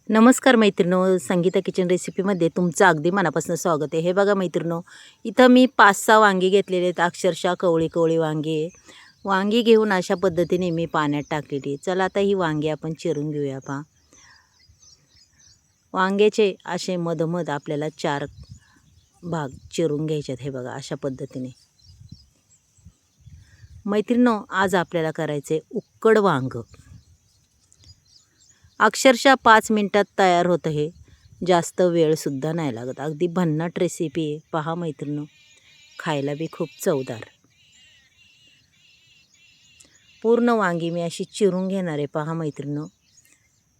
नमस्कार मैत्रिणो, संगीता किचन रेसिपीमध्ये तुमचं अगदी मनापासून स्वागत आहे. हे बघा मैत्रिणो, इथं मी 5-6 वांगी घेतलेले आहेत. अक्षरशः कवळी वांगी आहे. वांगी घेऊन अशा पद्धतीने मी पाण्यात टाकलेली आहे. चला आता ही वांगी आपण चिरून घेऊया. पहा, वांग्याचे असे मधोमध आपल्याला 4 भाग चिरून घ्यायचे. हे बघा अशा पद्धतीने. मैत्रिणो, आज आपल्याला करायचे उक्कड वांग. अक्षरशः 5 मिनिटात तयार होतं. हे जास्त वेळसुद्धा नाही लागत. अगदी भन्नाट रेसिपी आहे. पहा मैत्रिणो, खायला बी खूप चवदार. पूर्ण वांगी मी अशी चिरून घेणार आहे. पहा मैत्रिणो,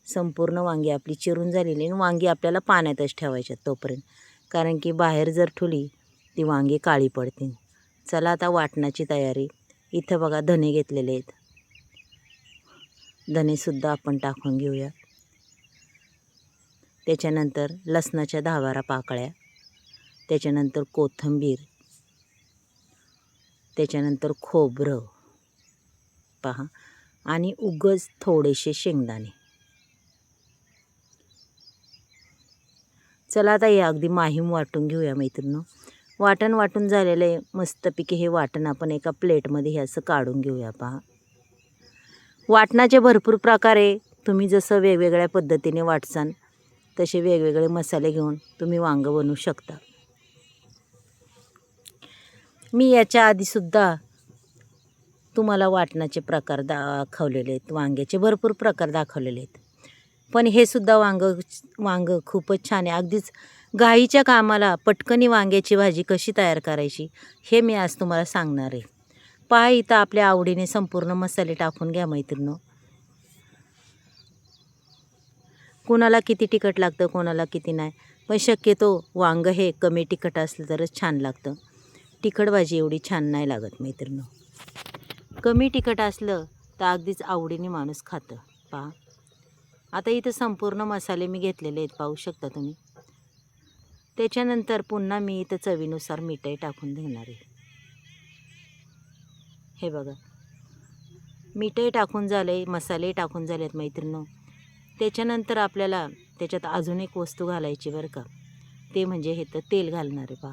संपूर्ण वांगी आपली चिरून झालेली. आणि वांगी आपल्याला पाण्यातच ठेवायच्यात तोपर्यंत, कारण की बाहेर जर ठेवली ती वांगी काळी पडतील. चला आता वाटणाची तयारी. इथं बघा धने घेतलेले आहेत. धनेसुद्धा आपण टाकून घेऊया. त्याच्यानंतर लसणाच्या 10-12 पाकळ्या, त्याच्यानंतर कोथिंबीर, त्याच्यानंतर खोबरं पहा, आणि उगाच थोडेसे शेंगदाणे. चला आता हे अगदी माहीम वाटून घेऊया मैत्रिणो. वाटून झालेलं आहे मस्तपैकी. हे वाटण आपण एका प्लेटमध्ये हे असं काढून घेऊया. पहा, वाटणाचे भरपूर प्रकार आहे. तुम्ही जसं वेगवेगळ्या पद्धतीने वाटसान तसे वेगवेगळे मसाले घेऊन तुम्ही वांगं बनवू शकता. मी याच्या आधीसुद्धा तुम्हाला वाटणाचे प्रकार दाखवलेले आहेत. वांग्याचे भरपूर प्रकार दाखवलेले आहेत. पण हे सुद्धा वांग खूपच छान आहे. अगदीच घाईच्या कामाला पटकनी वांग्याची भाजी कशी तयार करायची हे मी आज तुम्हाला सांगणार आहे. पहा, इथं आपल्या आवडीने संपूर्ण मसाले टाकून घ्या मैत्रिणो. कोणाला किती तिखट लागतं, कोणाला किती नाही. पण शक्यतो वांग हे कमी तिखट असलं तरच छान लागतं. तिखट भाजी एवढी छान नाही लागत मैत्रिणो. कमी तिखट असलं तर अगदीच आवडीने माणूस खातं. पहा, आता इथं संपूर्ण मसाले मी घेतलेले आहेत. पाहू शकता तुम्ही. त्याच्यानंतर पुन्हा मी इथं चवीनुसार मीठही टाकून देणार आहे. हे बघा, मीठही टाकून झाले, मसालेही टाकून झालेत मैत्रिणो. त्याच्यानंतर आपल्याला त्याच्यात अजून एक वस्तू घालायची बरं का, ते म्हणजे हे तर तेल घालणार आहे. पहा,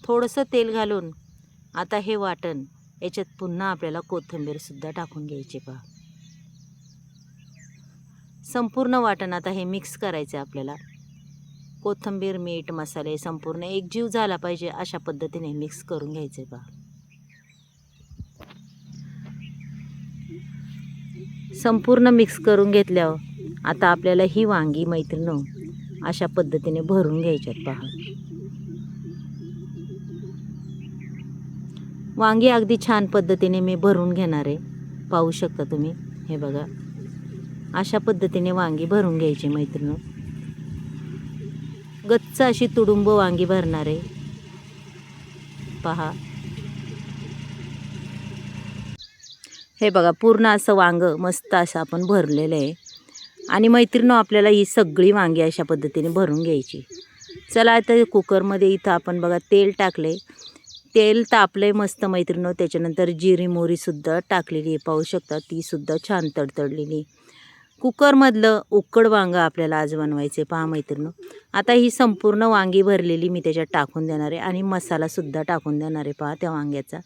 थोडंसं तेल घालून आता हे वाटण याच्यात पुन्हा आपल्याला कोथिंबीरसुद्धा टाकून घ्यायची. पहा, संपूर्ण वाटण आता हे मिक्स करायचं आहे आपल्याला. कोथिंबीर, मीठ, मसाले संपूर्ण एकजीव झाला पाहिजे अशा पद्धतीने मिक्स करून घ्यायचे. पहा, संपूर्ण मिक्स करून घेतल्यावर आता आपल्याला ही वांगी मैत्रिणो अशा पद्धतीने भरून घ्यायच्यात. पहा, वांगी अगदी छान पद्धतीने मी भरून घेणार आहे. पाहू शकता तुम्ही. हे बघा, अशा पद्धतीने वांगी भरून घ्यायची मैत्रिणो. गच्च अशी तुडुंब वांगी भरणार आहे. पहा, हे बघा, पूर्ण असं वांग मस्त असं आपण भरलेलं आहे. आणि मैत्रिणो, आपल्याला ही सगळी वांगी अशा पद्धतीने भरून घ्यायची. चला आता कुकरमध्ये इथं आपण बघा तेल टाकले. तेल तापले मस्त मैत्रिणो. त्याच्यानंतर जिरी मोहरीसुद्धा टाकलेली आहे. पाहू शकता, तीसुद्धा छान तडतडलेली. कुकरमधलं उक्कड वांगं आपल्याला आज बनवायचे. पहा मैत्रिणो, आता ही संपूर्ण वांगी भरलेली मी त्याच्यात टाकून देणार आहे. आणि मसालासुद्धा टाकून देणार आहे. पहा, त्या वांग्याचा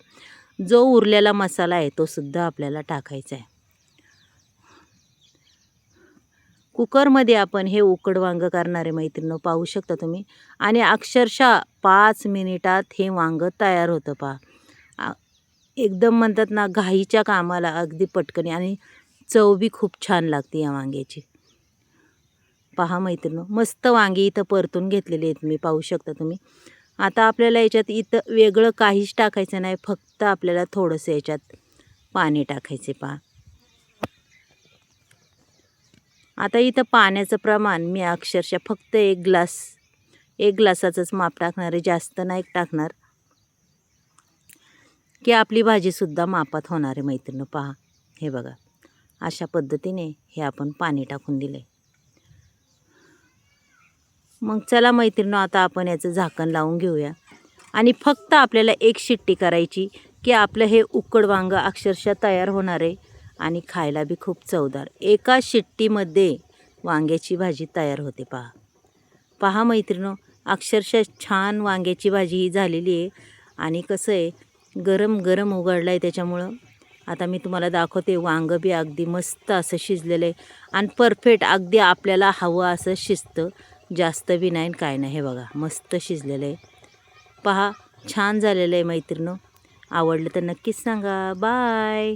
जो उरलेला मसाला आहे तो सुद्धा आपल्याला टाकायचा आहे. कुकरमध्ये आपण हे उकड वांगं करणार आहे मैत्रिणो. पाहू शकता तुम्ही. आणि अक्षरशः 5 मिनिटात हे वांगं तयार होतं. पहा, एकदम म्हणतात ना, घाईच्या कामाला अगदी पटकनी. आणि चव बी खूप छान लागते या वांग्याची. पहा मैत्रिणो, मस्त वांगी इथं परतून घेतलेली आहेत मी. पाहू शकता तुम्ही. आता आपल्याला याच्यात इथं वेगळं काहीच टाकायचं नाही. फक्त आपल्याला थोडंसं याच्यात पाणी टाकायचे. पहा, आता इथं पाण्याचं प्रमाण मी अक्षरशः फक्त 1 ग्लासाचंच माप टाकणार आहे. जास्त नाही टाकणार, की आपली भाजीसुद्धा मापात होणार आहे मैत्रिणो. पहा, हे बघा, अशा पद्धतीने हे आपण पाणी टाकून दिलं आहे. मग चला मैत्रिणो, आता आपण याचं झाकण लावून घेऊया. आणि फक्त आपल्याला 1 शिट्टी करायची, की आपलं हे उकड वांगं अक्षरशः तयार होणार आहे. आणि खायला बी खूप चवदार. एका शिट्टीमध्ये वांग्याची भाजी तयार होते पहा. पहा मैत्रिणो, अक्षरशः छान वांग्याची भाजी ही झालेली आहे. आणि कसं आहे, गरम गरम उघडलं आहे त्याच्यामुळं आता मी तुम्हाला दाखवते. वांगं बी अगदी मस्त असं शिजलेलं आहे आणि परफेक्ट अगदी आपल्याला हवं असं शिजतं, जास्त बी नाही काय नाही. हे बघा मस्त शिजलेलं आहे पहा, छान झालेलं आहे मैत्रिणो. आवडलं तर नक्कीच सांगा. बाय.